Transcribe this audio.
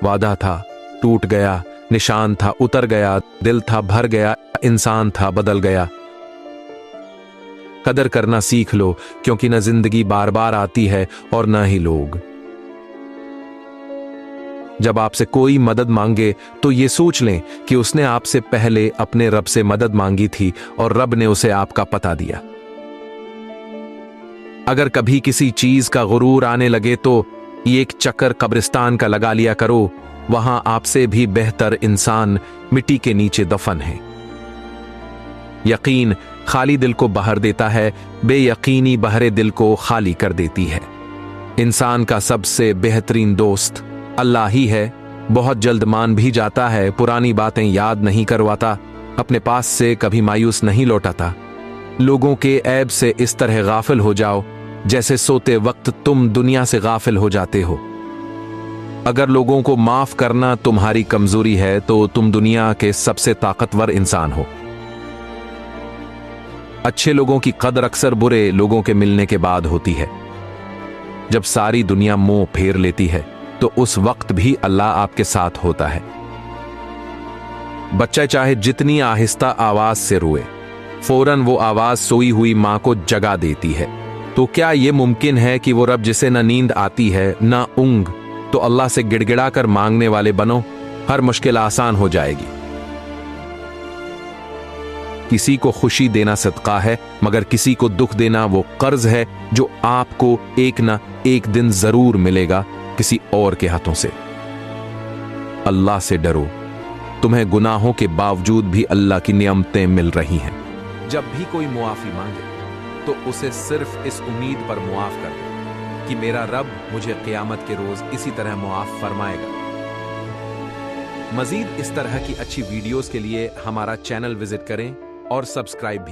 वादा था टूट गया, निशान था उतर गया, दिल था भर गया, इंसान था बदल गया। कदर करना सीख लो, क्योंकि न जिंदगी बार बार आती है और न ही लोग। जब आपसे कोई मदद मांगे तो ये सोच लें कि उसने आपसे पहले अपने रब से मदद मांगी थी और रब ने उसे आपका पता दिया। अगर कभी किसी चीज का गुरूर आने लगे तो एक चक्कर कब्रिस्तान का लगा लिया करो, वहां आपसे भी बेहतर इंसान मिट्टी के नीचे दफन है। यकीन खाली दिल को बहर देता है, बेयकीनी बहरे दिल को खाली कर देती है। इंसान का सबसे बेहतरीन दोस्त अल्लाह ही है। बहुत जल्द मान भी जाता है, पुरानी बातें याद नहीं करवाता, अपने पास से कभी मायूस नहीं लौटाता। लोगों के ऐब से इस तरह गाफिल हो जाओ जैसे सोते वक्त तुम दुनिया से गाफिल हो जाते हो। अगर लोगों को माफ करना तुम्हारी कमजोरी है तो तुम दुनिया के सबसे ताकतवर इंसान हो। अच्छे लोगों की कदर अक्सर बुरे लोगों के मिलने के बाद होती है। जब सारी दुनिया मुंह फेर लेती है तो उस वक्त भी अल्लाह आपके साथ होता है। बच्चा चाहे जितनी आहिस्ता आवाज से रोए, फौरन वो आवाज सोई हुई मां को जगा देती है। तो क्या यह मुमकिन है कि वो रब जिसे न नींद आती है न ऊंघ, तो अल्लाह से गिड़गिड़ा कर मांगने वाले बनो, हर मुश्किल आसान हो जाएगी। किसी को खुशी देना सदका है, मगर किसी को दुख देना वो कर्ज है जो आपको एक न एक दिन जरूर मिलेगा किसी और के हाथों से। अल्लाह से डरो, तुम्हें गुनाहों के बावजूद भी अल्लाह की नियमतें मिल रही हैं। जब भी कोई मुआफी मांगे तो उसे सिर्फ इस उम्मीद पर मुआफ कर दो कि मेरा रब मुझे क़यामत के रोज इसी तरह मुआफ फरमाएगा। मजीद इस तरह की अच्छी वीडियोस के लिए हमारा चैनल विजिट करें और सब्सक्राइब भी